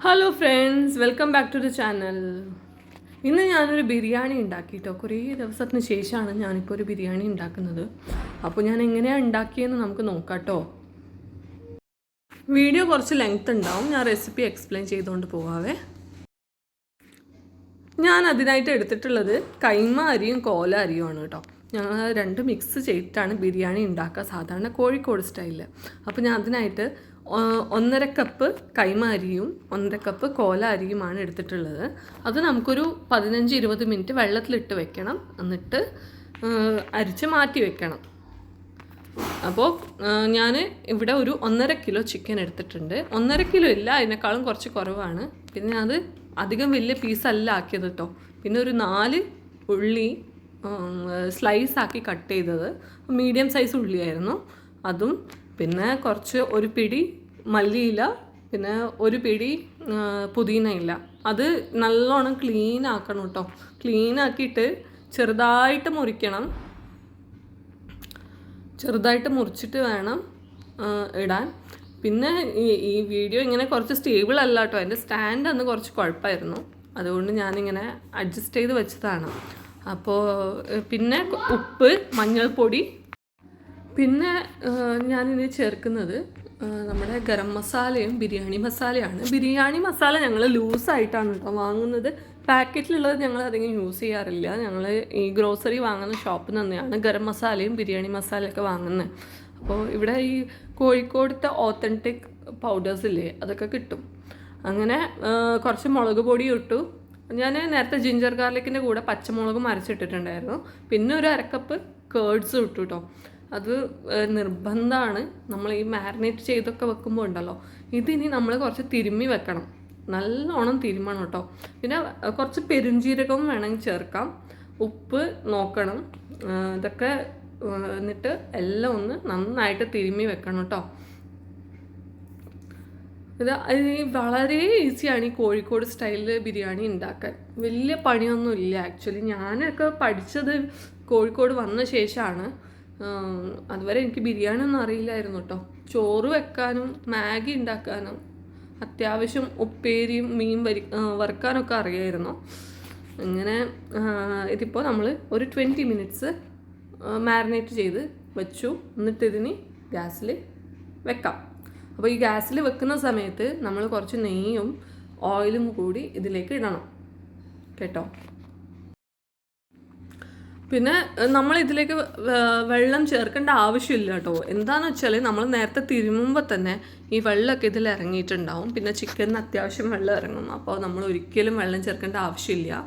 Hello friends, welcome back to the channel. ഇന്ന് ഞാനൊരു ബിരിയാണി ഉണ്ടാക്കിയിട്ടോ. കുറേ ദിവസത്തിന് ശേഷമാണ് ഞാനിപ്പോൾ ഒരു ബിരിയാണി ഉണ്ടാക്കുന്നത്. അപ്പോൾ ഞാൻ എങ്ങനെയാണ് ഉണ്ടാക്കിയെന്ന് നമുക്ക് നോക്കാം കേട്ടോ. വീഡിയോ കുറച്ച് ലെങ്ത് ഉണ്ടാവും. ഞാൻ റെസിപ്പി എക്സ്പ്ലെയിൻ ചെയ്തുകൊണ്ട് പോകാവേ. ഞാൻ അതിനായിട്ട് എടുത്തിട്ടുള്ളത് കൈമ അരിയും കോല അരിയുമാണ് കേട്ടോ. ഞങ്ങൾ രണ്ട് മിക്സ് ചെയ്തിട്ടാണ് ബിരിയാണി ഉണ്ടാക്കുക, സാധാരണ കോഴിക്കോട് സ്റ്റൈലിൽ. അപ്പോൾ ഞാൻ അതിനായിട്ട് 1.5 കപ്പ് കൈമ അരിയും 1.5 കപ്പ് കോല അരിയുമാണ് എടുത്തിട്ടുള്ളത്. അത് നമുക്കൊരു 15-20 മിനിറ്റ് വെള്ളത്തിലിട്ട് വെക്കണം, എന്നിട്ട് അരിച്ച് മാറ്റി വെക്കണം. അപ്പോൾ ഞാൻ ഇവിടെ ഒരു 1.5 കിലോ ചിക്കൻ എടുത്തിട്ടുണ്ട്. 1.5 കിലോ ഇല്ല, അതിനേക്കാളും കുറച്ച് കുറവാണ്. പിന്നെ അത് അധികം വലിയ പീസല്ല ആക്കിയത് കേട്ടോ. പിന്നെ ഒരു 4 ഉള്ളി സ്ലൈസ് ആക്കി കട്ട് ചെയ്തത്, മീഡിയം സൈസ് ഉള്ളിയായിരുന്നു അതും. പിന്നെ ഒരു പിടി മല്ലിയില, പിന്നെ ഒരു പിടി പുതിന ഇല. അത് നല്ലോണം ക്ലീൻ ആക്കണം കേട്ടോ. ക്ലീൻ ആക്കിയിട്ട് ചെറുതായിട്ട് മുറിക്കണം. ചെറുതായിട്ട് മുറിച്ചിട്ട് വേണം ഇടാൻ. പിന്നെ ഈ വീഡിയോ ഇങ്ങനെ കുറച്ച് സ്റ്റേബിൾ അല്ല കേട്ടോ. എൻ്റെ സ്റ്റാൻഡ് അന്ന് കുറച്ച് കുഴപ്പമായിരുന്നു, അതുകൊണ്ട് ഞാനിങ്ങനെ അഡ്ജസ്റ്റ് ചെയ്ത് വെച്ചതാണ്. അപ്പോൾ പിന്നെ ഉപ്പ്, മഞ്ഞൾപ്പൊടി, പിന്നെ ഞാനിനി ചേർക്കുന്നത് നമ്മുടെ ഗരം മസാലയും ബിരിയാണി മസാലയാണ്. ബിരിയാണി മസാല ഞങ്ങൾ ലൂസായിട്ടാണ് കേട്ടോ വാങ്ങുന്നത്. പാക്കറ്റിലുള്ളത് ഞങ്ങൾ അധികം യൂസ് ചെയ്യാറില്ല. ഞങ്ങൾ ഈ ഗ്രോസറി വാങ്ങുന്ന ഷോപ്പിൽ തന്നെയാണ് ഗരം മസാലയും ബിരിയാണി മസാലയൊക്കെ വാങ്ങുന്നത്. അപ്പോൾ ഇവിടെ ഈ കോഴിക്കോടത്തെ ഓത്തൻറ്റിക് പൗഡേഴ്സില്ലേ, അതൊക്കെ കിട്ടും. അങ്ങനെ കുറച്ച് മുളക് പൊടി ഇട്ടു. ഞാൻ നേരത്തെ ജിഞ്ചർ ഗാർലിക്കിൻ്റെ കൂടെ പച്ചമുളകും അരച്ചിട്ടിട്ടുണ്ടായിരുന്നു. പിന്നെ ഒരു 1/2 കപ്പ് കേർഡ്സ് ഇട്ടു കേട്ടോ. അത് നിർബന്ധമാണ്. നമ്മൾ ഈ മാരിനേറ്റ് ചെയ്തൊക്കെ വെക്കുമ്പോൾ ഉണ്ടല്ലോ, ഇതിനി നമ്മൾ കുറച്ച് തിരുമ്മി വെക്കണം, നല്ലോണം തിരുമ്മണം കേട്ടോ. പിന്നെ കുറച്ച് പെരുംജീരകവും വേണമെങ്കിൽ ചേർക്കാം. ഉപ്പ് നോക്കണം. ഇതൊക്കെ എന്നിട്ട് എല്ലാം ഒന്ന് നന്നായിട്ട് തിരുമ്മി വെക്കണം കേട്ടോ. ഇത് വളരെ ഈസിയാണ് ഈ കോഴിക്കോട് സ്റ്റൈലിൽ ബിരിയാണി ഉണ്ടാക്കാൻ. വലിയ പണിയൊന്നും ഇല്ല ആക്ച്വലി. ഞാനൊക്കെ പഠിച്ചത് കോഴിക്കോട് വന്ന ശേഷമാണ്. അതുവരെ എനിക്ക് ബിരിയാണി ഒന്നും അറിയില്ലായിരുന്നു കേട്ടോ. ചോറ് വെക്കാനും മാഗി ഉണ്ടാക്കാനും അത്യാവശ്യം ഉപ്പേരിയും മീൻ വറുക്കാനൊക്കെ അറിയായിരുന്നു. അങ്ങനെ ഇതിപ്പോൾ നമ്മൾ ഒരു 20 മിനിറ്റ്സ് മാരിനേറ്റ് ചെയ്ത് വെച്ചു. എന്നിട്ട് ഇതിന് ഗ്യാസിൽ വെക്കാം. അപ്പോൾ ഈ ഗ്യാസിൽ വെക്കുന്ന സമയത്ത് നമ്മൾ കുറച്ച് നെയ്യും ഓയിലും കൂടി ഇതിലേക്ക് ഇടണം കേട്ടോ. പിന്നെ നമ്മൾ ഇതിലേക്ക് വെള്ളം ചേർക്കേണ്ട ആവശ്യമില്ല കേട്ടോ. എന്താണെന്ന് വെച്ചാൽ നമ്മൾ നേരത്തെ തിരുമുമ്പോൾ തന്നെ ഈ വെള്ളമൊക്കെ ഇതിൽ ഇറങ്ങിയിട്ടുണ്ടാവും. പിന്നെ ചിക്കനിന് അത്യാവശ്യം വെള്ളം ഇറങ്ങും, അപ്പോൾ നമ്മൾ ഒരിക്കലും വെള്ളം ചേർക്കേണ്ട ആവശ്യമില്ല.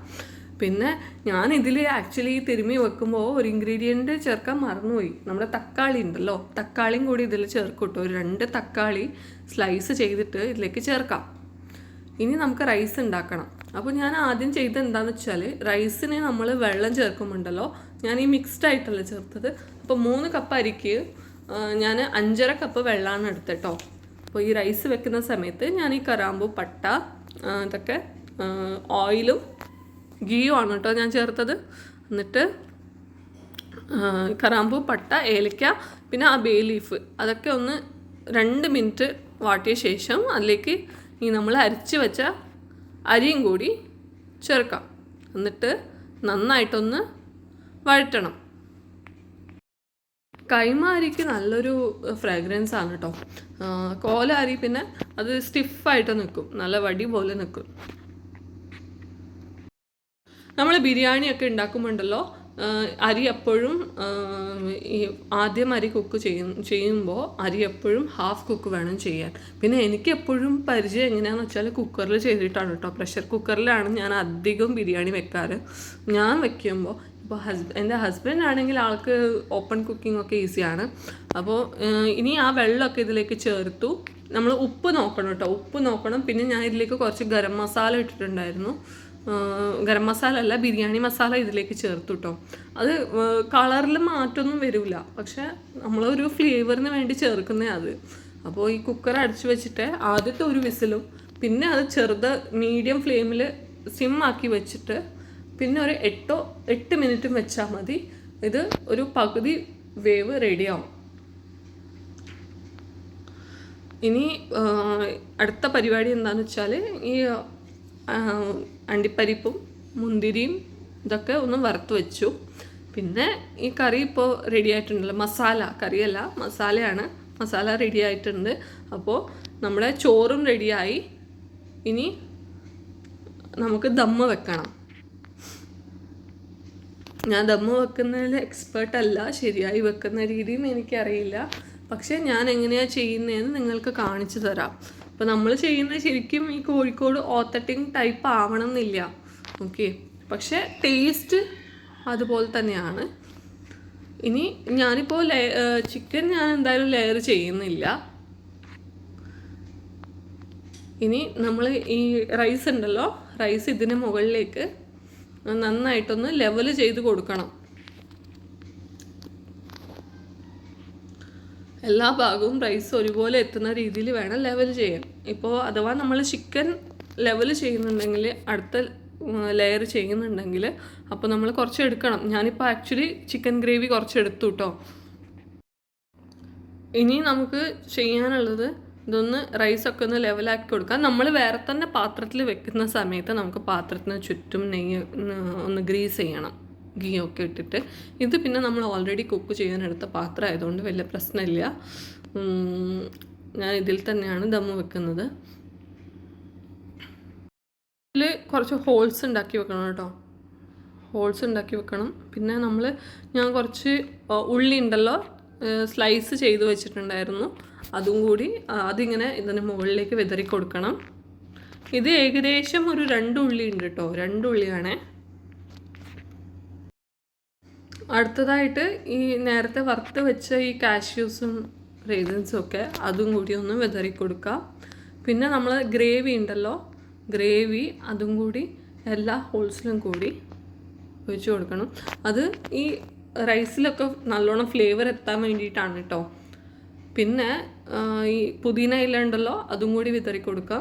പിന്നെ ഞാൻ ഇതിൽ ആക്ച്വലി തിരുമ്മി വെക്കുമ്പോൾ ഒരു ഇൻഗ്രീഡിയൻറ്റ് ചേർക്കാൻ മറന്നുപോയി. നമ്മുടെ തക്കാളി ഉണ്ടല്ലോ, തക്കാളിയും കൂടി ഇതിൽ ചേർക്കും കേട്ടോ. ഒരു 2 തക്കാളി സ്ലൈസ് ചെയ്തിട്ട് ഇതിലേക്ക് ചേർക്കാം. ഇനി നമുക്ക് റൈസ് ഉണ്ടാക്കണം. അപ്പോൾ ഞാൻ ആദ്യം ചെയ്തത് എന്താണെന്ന് വെച്ചാൽ, റൈസിന് നമ്മൾ വെള്ളം ചേർക്കുമ്പോണ്ടല്ലോ, ഞാൻ ഈ മിക്സ്ഡ് ആയിട്ടല്ല ചേർത്തത്. അപ്പോൾ 3 കപ്പ് അരിക്ക് ഞാൻ 5.5 കപ്പ് വെള്ളമാണ് എടുത്തട്ടോ. അപ്പോൾ ഈ റൈസ് വെക്കുന്ന സമയത്ത് ഞാൻ ഈ കറാമ്പൂ, പട്ട, ഇതൊക്കെ ഓയിലും ഗീയും ആണ് കേട്ടോ ഞാൻ ചേർത്തത്. എന്നിട്ട് കറാമ്പൂ, പട്ട, ഏലക്ക, പിന്നെ ആ ബേ ലീഫ്, അതൊക്കെ ഒന്ന് 2 മിനിറ്റ് വാട്ടിയ ശേഷം അതിലേക്ക് ഈ നമ്മൾ അരിച്ച് വെച്ച അരിയും കൂടി ചേർക്കാം. എന്നിട്ട് നന്നായിട്ടൊന്ന് വഴറ്റണം. കൈമ അരിക്ക് നല്ലൊരു ഫ്രാഗ്രൻസ് ആണ് കേട്ടോ. കോല അരി പിന്നെ അത് സ്റ്റിഫായിട്ട് നിൽക്കും, നല്ല വടി പോലെ നിൽക്കും. നമ്മൾ ബിരിയാണിയൊക്കെ ഉണ്ടാക്കുമ്പോണ്ടല്ലോ, അരി എപ്പോഴും ഈ ആദ്യം അരി കുക്ക് ചെയ്യുമ്പോൾ അരി എപ്പോഴും ഹാഫ് കുക്ക് വേണം ചെയ്യാൻ. പിന്നെ എനിക്ക് എപ്പോഴും പരിചയം എങ്ങനെയാണെന്ന് വെച്ചാൽ കുക്കറിൽ ചെയ്തിട്ടാണ് കേട്ടോ. പ്രഷർ കുക്കറിലാണ് ഞാൻ അധികം ബിരിയാണി വെക്കാറ്. ഞാൻ വെക്കുമ്പോൾ ഇപ്പോൾ എൻ്റെ ഹസ്ബൻഡ് ആണെങ്കിൽ ആൾക്ക് ഓപ്പൺ കുക്കിംഗ് ഒക്കെ ഈസിയാണ്. അപ്പോൾ ഇനി ആ വെള്ളമൊക്കെ ഇതിലേക്ക് ചേർത്തു. നമ്മൾ ഉപ്പ് നോക്കണം കേട്ടോ, ഉപ്പ് നോക്കണം. പിന്നെ ഞാൻ ഇതിലേക്ക് കുറച്ച് ഗരം മസാല ഇട്ടിട്ടുണ്ടായിരുന്നു. ഗരം മസാല അല്ല, ബിരിയാണി മസാല ഇതിലേക്ക് ചേർത്തു കേട്ടോ. അത് കളറിൽ മാറ്റമൊന്നും വരില്ല, പക്ഷെ നമ്മളൊരു ഫ്ലേവറിന് വേണ്ടി ചേർക്കുന്നേ അത്. അപ്പോൾ ഈ കുക്കർ അടച്ചു വെച്ചിട്ട് ആദ്യത്തെ ഒരു വിസിലും, പിന്നെ അത് മീഡിയം ഫ്ലെയിമിൽ സിം ആക്കി വെച്ചിട്ട് പിന്നെ ഒരു 8 മിനിറ്റും വെച്ചാൽ മതി. ഇത് ഒരു പകുതി വേവ് റെഡിയാവും. ഇനി അടുത്ത പരിപാടി എന്താണെന്ന് വെച്ചാൽ ഈ അണ്ടിപ്പരിപ്പും മുന്തിരിയും ഇതൊക്കെ ഒന്ന് വറുത്ത് വെച്ചു. പിന്നെ ഈ കറി ഇപ്പോൾ റെഡി ആയിട്ടുണ്ടല്ലോ, മസാല കറിയല്ല മസാലയാണ്, മസാല റെഡി ആയിട്ടുണ്ട്. അപ്പോൾ നമ്മുടെ ചോറും റെഡിയായി. ഇനി നമുക്ക് ദമ്മ് വെക്കണം. ഞാൻ ദമ്മ് വെക്കുന്നതിൽ എക്സ്പേർട്ടല്ല, ശരിയായി വെക്കുന്ന രീതിയും എനിക്കറിയില്ല. പക്ഷേ ഞാൻ എങ്ങനെയാണ് ചെയ്യുന്നതെന്ന് നിങ്ങൾക്ക് കാണിച്ചു തരാം. അപ്പോൾ നമ്മൾ ചെയ്യുന്നത് ശരിക്കും ഈ കോഴിക്കോട് ഓത്തറ്റിക് ടൈപ്പ് ആവണം എന്നില്ല, ഓക്കെ, പക്ഷേ ടേസ്റ്റ് അതുപോലെ തന്നെയാണ്. ഇനി ഞാനിപ്പോൾ ചിക്കൻ ഞാൻ എന്തായാലും ലെയർ ചെയ്യുന്നില്ല. ഇനി നമ്മൾ ഈ റൈസ് ഉണ്ടല്ലോ, റൈസ് ഇതിന് മുകളിലേക്ക് നന്നായിട്ടൊന്ന് ലെവൽ ചെയ്ത് കൊടുക്കണം. എല്ലാ ഭാഗവും റൈസ് ഒരുപോലെ എത്തുന്ന രീതിയിൽ വേണം ലെവൽ ചെയ്യാൻ. ഇപ്പോൾ അഥവാ നമ്മൾ ചിക്കൻ ലെവൽ ചെയ്യുന്നുണ്ടെങ്കിൽ, അടുത്ത ലെയർ ചെയ്യുന്നുണ്ടെങ്കിൽ അപ്പോൾ നമ്മൾ കുറച്ച് എടുക്കണം. ഞാനിപ്പോൾ ആക്ച്വലി ചിക്കൻ ഗ്രേവി കുറച്ച് എടുത്തു കേട്ടോ. ഇനി നമുക്ക് ചെയ്യാനുള്ളത് ഇതൊന്ന് റൈസൊക്കെ ഒന്ന് ലെവലാക്കി കൊടുക്കാം. നമ്മൾ വേറെ തന്നെ പാത്രത്തിൽ വെക്കുന്ന സമയത്ത് നമുക്ക് പാത്രത്തിന് ചുറ്റും നെയ്യ് ഒന്ന് ഗ്രീസ് ചെയ്യണം, ഗീ ഒക്കെ ഇട്ടിട്ട്. ഇത് പിന്നെ നമ്മൾ ഓൾറെഡി കുക്ക് ചെയ്യാനെടുത്ത പാത്രം ആയതുകൊണ്ട് വലിയ പ്രശ്നമില്ല. ഞാൻ ഇതിൽ തന്നെയാണ് ദമ്മ് വെക്കുന്നത്. ഇതിൽ കുറച്ച് ഹോൾസ് ഉണ്ടാക്കി വെക്കണം കേട്ടോ, ഹോൾസ് ഉണ്ടാക്കി വെക്കണം. പിന്നെ ഞാൻ കുറച്ച് ഉള്ളി ഉണ്ടല്ലോ സ്ലൈസ് ചെയ്ത് വെച്ചിട്ടുണ്ടായിരുന്നു, അതും കൂടി അതിങ്ങനെ ഇതിന് മുകളിലേക്ക് വിതറി കൊടുക്കണം. ഇത് ഏകദേശം ഒരു 2 ഉള്ളി ഉണ്ട് കേട്ടോ, 2 ഉള്ളിയാണേ. അടുത്തതായിട്ട് ഈ നേരത്തെ വറുത്ത് വെച്ച ഈ കാഷ്യൂസും റേസിൻസും ഒക്കെ അതും കൂടി ഒന്ന് വിതറി കൊടുക്കുക. പിന്നെ നമ്മൾ ഗ്രേവി ഉണ്ടല്ലോ, ഗ്രേവി അതും കൂടി എല്ലാ ഹോൾസിലും കൂടി ഒഴിച്ച് കൊടുക്കണം. അത് ഈ റൈസിലൊക്കെ നല്ലോണം ഫ്ലേവർ എത്താൻ വേണ്ടിയിട്ടാണ് കേട്ടോ. പിന്നെ ഈ പുതിന ഇല ഉണ്ടല്ലോ അതും കൂടി വിതറി കൊടുക്കുക.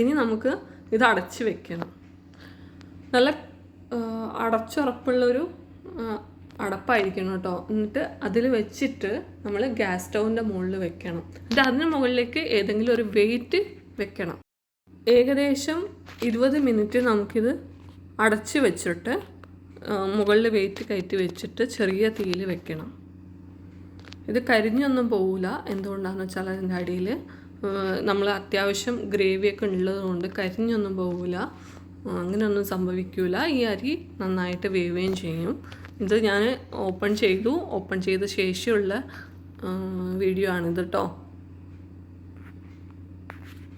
ഇനി നമുക്ക് ഇത് അടച്ച് വെക്കണം. നല്ല അടച്ചുറപ്പുള്ളൊരു അടപ്പായിരിക്കണം കേട്ടോ. എന്നിട്ട് അതിൽ വെച്ചിട്ട് നമ്മൾ ഗ്യാസ് സ്റ്റൗവിൻ്റെ മുകളിൽ വെക്കണം. എന്നിട്ട് അതിന് മുകളിലേക്ക് ഏതെങ്കിലും ഒരു വെയിറ്റ് വെക്കണം. ഏകദേശം 20 മിനിറ്റ് നമുക്കിത് അടച്ച് വെച്ചിട്ട് മുകളിൽ വെയിറ്റ് കയറ്റി വെച്ചിട്ട് ചെറിയ തീയിൽ വെക്കണം. ഇത് കരിഞ്ഞൊന്നും പോവില്ല. എന്തുകൊണ്ടാണെന്ന് വെച്ചാൽ അതിൻ്റെ അടിയിൽ നമ്മൾ അത്യാവശ്യം ഗ്രേവിയൊക്കെ ഉള്ളത് കൊണ്ട് കരിഞ്ഞൊന്നും പോവില്ല, അങ്ങനെയൊന്നും സംഭവിക്കില്ല. ഈ അരി നന്നായിട്ട് വേവുകയും ചെയ്യും. ഇത് ഞാൻ ഓപ്പൺ ചെയ്ത ശേഷമുള്ള വീഡിയോ ആണിത് കേട്ടോ.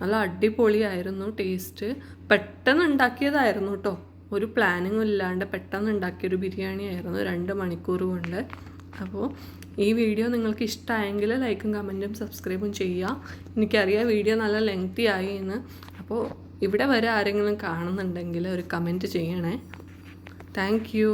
നല്ല അടിപൊളിയായിരുന്നു ടേസ്റ്റ്. പെട്ടെന്ന് ഉണ്ടാക്കിയതായിരുന്നു കേട്ടോ, ഒരു പ്ലാനിങ്ങും ഇല്ലാണ്ട് പെട്ടെന്ന് ഉണ്ടാക്കിയൊരു ബിരിയാണി ആയിരുന്നു 2 മണിക്കൂർ കൊണ്ട്. അപ്പോൾ ഈ വീഡിയോ നിങ്ങൾക്ക് ഇഷ്ടമായെങ്കിൽ ലൈക്കും കമൻറ്റും സബ്സ്ക്രൈബും ചെയ്യുക. എനിക്കറിയാം വീഡിയോ നല്ല ലെങ്തി ആയി എന്ന്. അപ്പോൾ ഇവിടെ വരെ ആരെങ്കിലും കാണുന്നുണ്ടെങ്കിൽ ഒരു കമൻറ്റ് ചെയ്യണേ. Thank you.